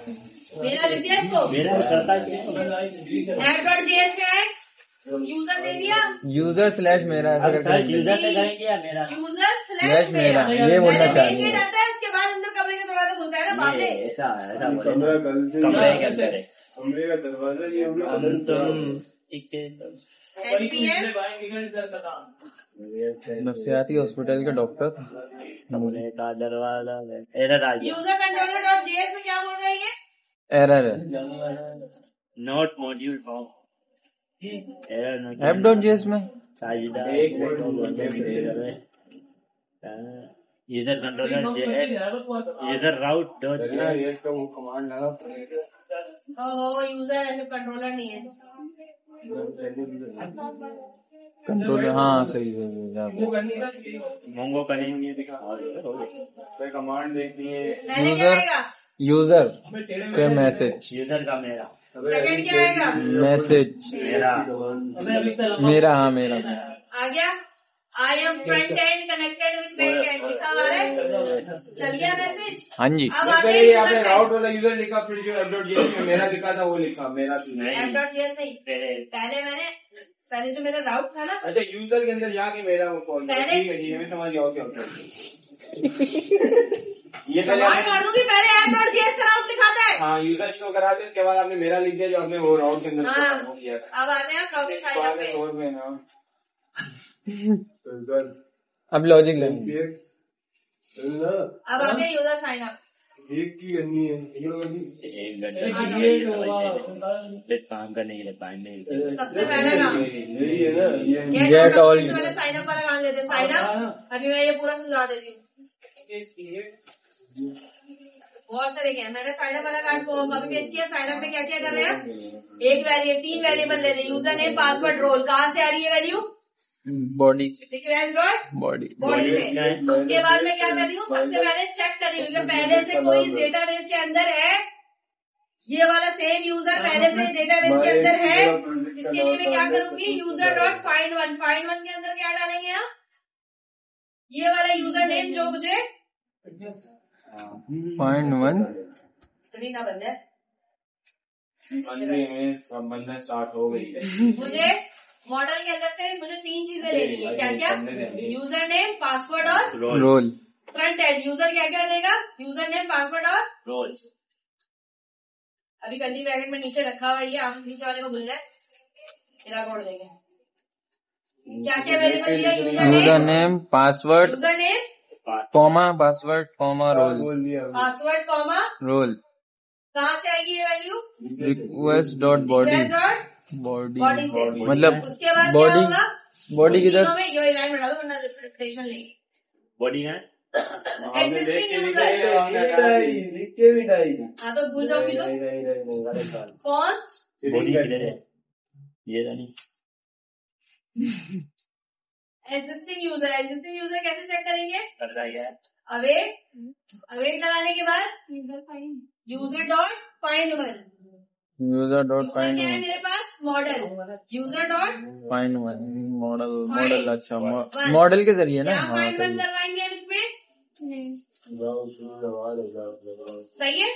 मेरा लिख दिया इसको, मेरा करता app.js में है, यूजर दे दिया, यूजर स्लैश मेरा यूजर से करेंगे या मेरा यूजर स्लैश मेरा, ये बोलना चाह रही है। आता है, उसके बाद अंदर कमरे के दरवाजा खुलता है ना बाबले। ऐसा कमरा कल से कमरे के अंदर है, कमरे का दरवाजा ये हम लोग NPM नफसियाती हॉस्पिटल के डॉक्टर। कमरे का दरवाजा एरर आ गया, यूजर कंट्रोलर.js में क्या बोल रही है? एरर है not module form error app.js में। यूजर कंट्रोलर यूजर राउट डॉट ये तो वो कमांड लगा पड़ेगा। ओहो यूजर ऐसे कंट्रोलर नहीं है। कंट्रोल हाँ सही है। मोंगो करेंगे कमांड देखनी है। पहले क्या आएगा? यूजर फिर मैसेज, यूजर का मेरा, सेकंड क्या आएगा? मैसेज मेरा, हाँ मेरा आ गया। I am front end connected with back and लिखा हुआ है, चल गया मैसेज। हाँ जी। अब आगे पहले आपने राउट वाला यूजर लिखा, फिर जो app.js में मेरा लिखा था वो लिखा मेरा। app.js नहीं, पहले जो मेरा राउट था ना, अच्छा यूजर के अंदर जाके मेरा वो कॉल पहले- ठीक है ठीक है, मैं समझ गया। ओके ये पहले कमांड मार दूंगी, पहले app.js का राउट दिखाता है। हाँ यूजर शो करा थे, इसके बाद आपने मेरा लिख दिया जो आपने वो राउट के अंदर हाँ। वो किया था। अब आते हैं क्लाउड साइन अप पे। सोर्स में ना अब लॉजिक लेंगे। अब आते हैं यूजर साइन अप। एक की करनी है, एक घंटे काम करने के लिए टाइम नहीं। सबसे पहला काम यही है ना ये। Get all- सबसे पहले साइन अप वाला काम देते हैं। साइन अप अभी मैं ये पूरा समझा देती हूँ। बहुत सारे क्या है, मैंने साइन अप वाला कार्ड को कभी पेश किया। साइन अप में क्या क्या कर रहे हैं? एक वेरिएबल, 3 वेरिएबल ले रहे हैं, यूजर नेम पासवर्ड रोल। कहाँ से आ रही है वैल्यू? बॉडी से, देखिए एंड्रॉइड बॉडी बॉडी से। उसके बाद मैं क्या कर रही हूँ, सबसे पहले चेक कर रही हूँ कि पहले से कोई डेटाबेस के अंदर है। ये वाला सेम यूजर पहले से डेटाबेस के अंदर है। इसके लिए मैं क्या करूंगी, user dot find one. Find one के अंदर क्या डालेंगे हम? ये वाला यूजर नेम जो मुझे फाइंड वन थोड़ी ना बन जाए, बंदे में सब बंदा स्टार्ट हो गई है। मुझे मॉडल के अंदर से मुझे 3 चीजें लेनी है। क्या क्या? यूजर नेम, पासवर्ड और रोल। Front end. यूजर क्या क्या देगा? यूजर नेम, पासवर्ड और रोल। अभी कर्ली ब्रैकेट में नीचे रखा हुआ है, ये आप नीचे वाले को भूल जाए, इधर कोड देंगे। क्या क्या वेरिएबल दिया? Username, password, username, comma, password, comma, role. Password comma role. कहाँ से आएगी ये value? Request dot body, dot body body से। मतलब उसके बाद क्या बॉडी, होगा? बॉडी किधर? तीनों में ये लाइन बढ़ा दो वरना रिपीटेशन लेगी। बॉडी है एग्जिस्टिंग यूजर, हाँ तो भूल जाओगी तो कॉस्ट बॉडी किधर है? ये नहीं एग्जिस्टिंग यूजर। एग्जिस्टिंग यूजर कैसे चेक करेंगे? कर रहा है अवेट लगाने के बाद user dot find one. User dot user find क्या है वन, मेरे पास? Model. User dot find one, model, Find model. अच्छा one। मॉडल के जरिए ना। क्या हाँ फाइंड वन सही है। करवाएंगे हम इसमें? सही है,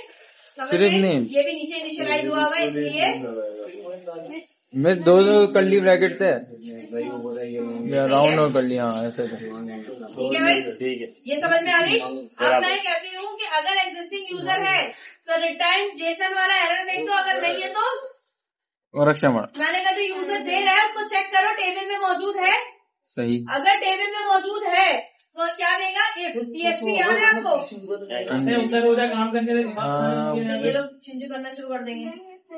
समझ सिर्फ गए? नेम। ये भी नीचे इनिशियलाइज हुआ हुआ है इसलिए मैं दो कर्ली ब्रैकेट थे या राउंड और कर्ली, हाँ ऐसे थे। ठीक है भाई, ठीक है। ये समझ में आ गई। अब मैं कहती हूँ कि अगर एग्जिस्टिंग यूजर है तो रिटर्न जेसन वाला एरर फेंक दो, अगर नहीं है तो और क्षमा मैंने कहा जो यूजर दे रहा है उसको चेक करो टेबल में मौजूद है। सही। अगर टेबल में मौजूद है तो क्या देगा? ये PHP याद है आपको? काम करने तो ये लोग छिंजू करना शुरू कर देंगे। ये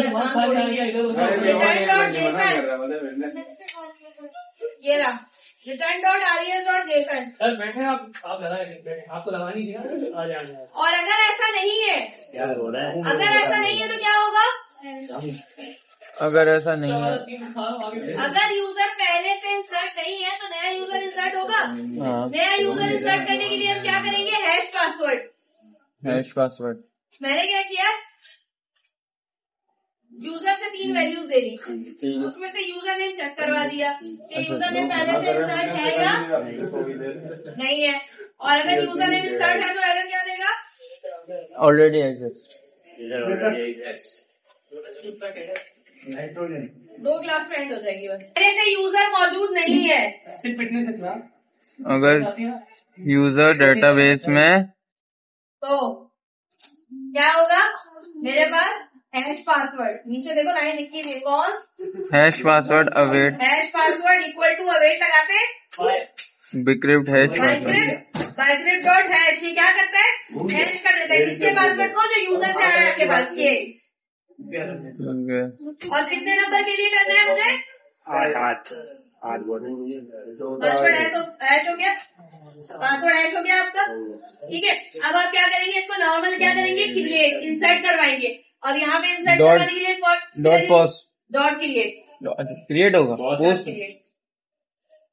आसान कोडिंग है। रिटर्न डॉट जेसन, ये रहा return dot RES dot JSON. Sir बैठे आप लगाए, आपको लगानी थी ना, आ जाए। और अगर ऐसा नहीं है, क्या हो रहा है? अगर ऐसा नहीं है तो क्या होगा? अगर ऐसा नहीं है, अगर यूजर पहले से इंसर्ट नहीं है तो नया यूजर इंसर्ट होगा। हाँ नया यूजर इंसर्ट करने के लिए हम क्या करेंगे? Hash password. Hash password. मैंने क्या किया? यूजर से 3 वैल्यूज दे दी, उसमें से यूजर नेम चेक करवा दिया कि यूजर नेम पहले से इंसर्ट है या नहीं है। और अगर यूजर नेम इंसर्ट है तो एरर क्या देगा? Already access. इधर already नाइट्रोजन 2 क्लास में एंड हो जाएगी बस। ऐसे यूजर मौजूद नहीं है। सिर्फ फिटनेस है ना। अगर यूजर डेटाबेस में तो क्या होगा, मेरे पास हैश पासवर्ड, नीचे देखो लाइन लिखी हुई है, कौन hash password await hash password equal to await लगाते bcrypt hash password bcrypt dot hash. ये क्या करता है, हैश कर देता है किसके पासवर्ड को, जो यूजर से आ रहा है आपके पास ये। और कितने नंबर के लिए करना है मुझे, 8 पासवर्ड हैश हो गया, पासवर्ड हैश हो गया आपका। ठीक है, अब आप क्या करेंगे, इसको नॉर्मल क्या करेंगे, क्रिएट इंसर्ट करवाएंगे, और यहाँ पे इंसर्ट करवाने के लिए dot post dot create create होगा पोस्ट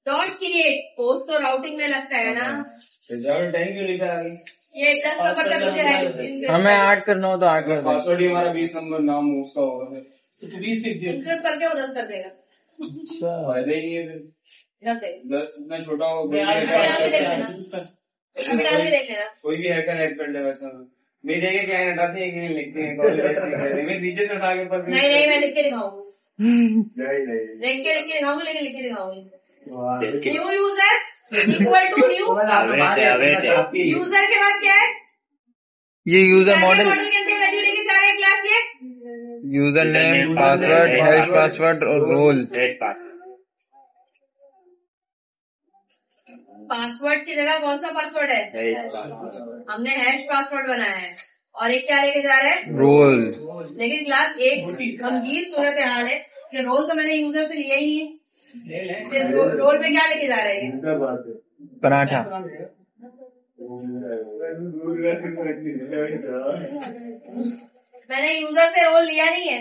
डॉट क्रिएट। पोस्ट तो राउटिंग में लगता है ना, टाइम क्यों लिखा है? ये 10 नंबर तक मुझे हैश हमें 8 करना हो तो 8 कर पासवर्ड ही हमारा 20 नंबर नाम उसका होगा, तो 20 लिख दिया। इंक्रिप्ट करके वो 10 कर देगा। फायदा ही नहीं है, करते 10 इतना छोटा हो निकाल के देख लेना। कोई भी हैकर हैक कर लेगा सब। मेरी जगह क्या हटाते हैं कि नहीं लिखते हैं, कॉल पेस्ट नहीं करते, मैं नीचे से उठा के पर नहीं मैं लिख के दिखाऊंगी, नहीं लिख के दिखाऊंगी, लेकिन लिख के दिखाऊंगी। New user equal to new user के बाद क्या है, ये यूजर मॉडल के अंदर वैल्यू लेके जा रहे हैं क्लास, ये user name password hash password और रोल। पासवर्ड की जगह कौन सा पासवर्ड है, हमने हैश पासवर्ड बनाया है, और एक क्या लेके जा रहे हैं, रोल। लेकिन क्लास एक गंभीर सूरत हाल है कि रोल तो मैंने यूजर से लिया ही है, रोल में क्या लेके जा रहे हैं, पराठा। मैंने यूजर से रोल लिया नहीं है,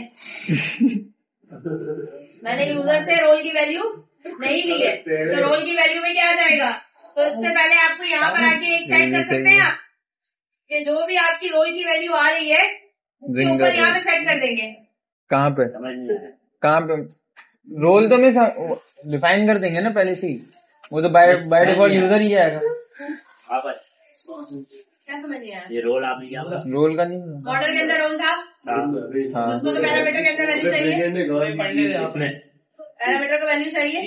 मैंने यूजर से रोल की वैल्यू नहीं ली है, तो रोल की वैल्यू में क्या आ जाएगा। तो इससे पहले आपको यहाँ पर आके एक सेट कर सकते हैं आप, कि जो भी आपकी रोल की वैल्यू आ रही है उसके ऊपर यहाँ पे सेट कर देंगे। कहाँ पे रोल तो मैं डिफाइन कर देंगे ना पहले से ही, वो तो बाय डिफॉल्ट यूजर ही आएगा। क्या समझिए आप, ये रोल आपने क्या बोला? रोल का नहीं, मॉडल के अंदर रोल था, हाँ उसको तो पैरामीटर के अंदर वैल्यू चाहिए, पढ़ने दे आपने पैरामीटर का वैल्यू चाहिए।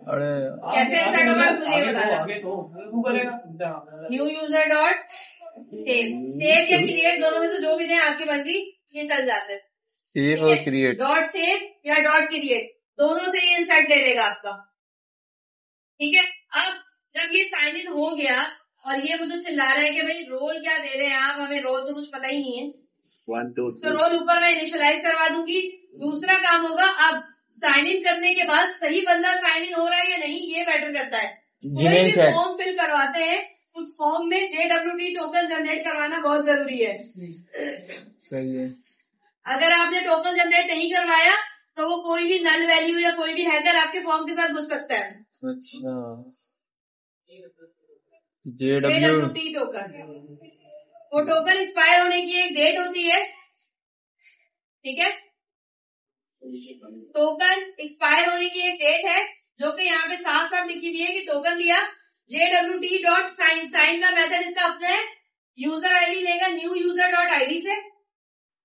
अरे कैसे इंसर्ट होगा मुझे ये बताना। न्यू यूजर डॉट सेव या क्रिएट, दोनों में से जो भी दें आपकी मर्जी, ये चल जाते हैं। सेव और क्रिएट, डॉट सेव या डॉट क्रिएट, दोनों से ये इंसर्ट ले लेगा आपका। ठीक है, अब जब ये साइन इन हो गया और ये मुझे चिल्ला रहे हैं कि भाई रोल क्या दे रहे हैं आप, हमें रोल तो कुछ पता ही नहीं है, 1 2 तो रोल ऊपर मैं इनिशियलाइज करवा दूंगी। दूसरा काम होगा, अब साइन इन करने के बाद सही बंदा साइन इन हो रहा है या नहीं, ये मैटर करता है। जीमेल चेक फॉर्म फिल करवाते हैं, उस फॉर्म में JWT टोकन जनरेट करवाना बहुत जरूरी है। सही है। अगर आपने टोकन जनरेट नहीं करवाया तो वो कोई भी नल वैल्यू या कोई भी हैकर आपके फॉर्म के साथ घुस सकता है। अच्छा, JWT टोकन, वो टोकन एक्सपायर होने की एक डेट होती है, ठीक है, टोकन एक्सपायर होने की एक डेट है जो कि यहाँ पे साफ साफ लिखी हुई है कि टोकन लिया JWT डॉट साइन, साइन का मेथड इसका अपना है, यूजर आईडी लेगा न्यू यूजर डॉट आईडी से,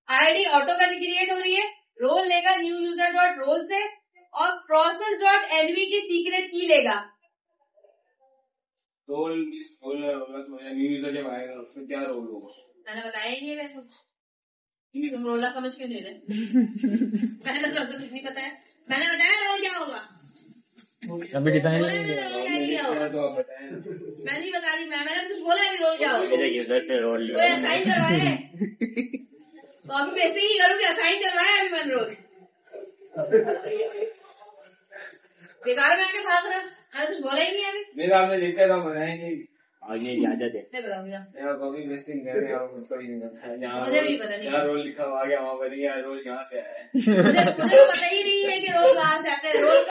आईडी ऑटो का क्रिएट हो रही है, रोल लेगा न्यू यूजर डॉट रोल से, और प्रोसेस डॉट एनवी की सीक्रेट की लेगा। रोल न्यू यूजर जब आएगा उसमें क्या रोल होगा, मैंने बताया ही नहीं वैसे, तुम रोला समझ क्यों नहीं रहे। मैंने तो कुछ नहीं बताया, मैंने बताया रोल क्या होगा, अभी डिफाइन तो आप बताएं। मैं नहीं बता रही, मैंने कुछ बोला अभी रोल क्या होगा, मेरे यूजर से रोल कोई असाइन करवाया है तो अभी वैसे ही करूँ कि असाइन करवाया अभी मैंने रोल, बेकार में आके भाग रहा, मैंने कुछ बोला ही नहीं अभी। मेरे आपने लिखा था बताएंगे आगे इजाजत है, नहीं बताऊंगा, कभी वेस्टिंग कर रहे हैं मुझे भी पता नहीं, क्या रोल लिखा हुआ आ गया वहाँ पर, रोल यहाँ से आया है। मुझे तो पता ही नहीं है कि रोल कहाँ से आते हैं, रोल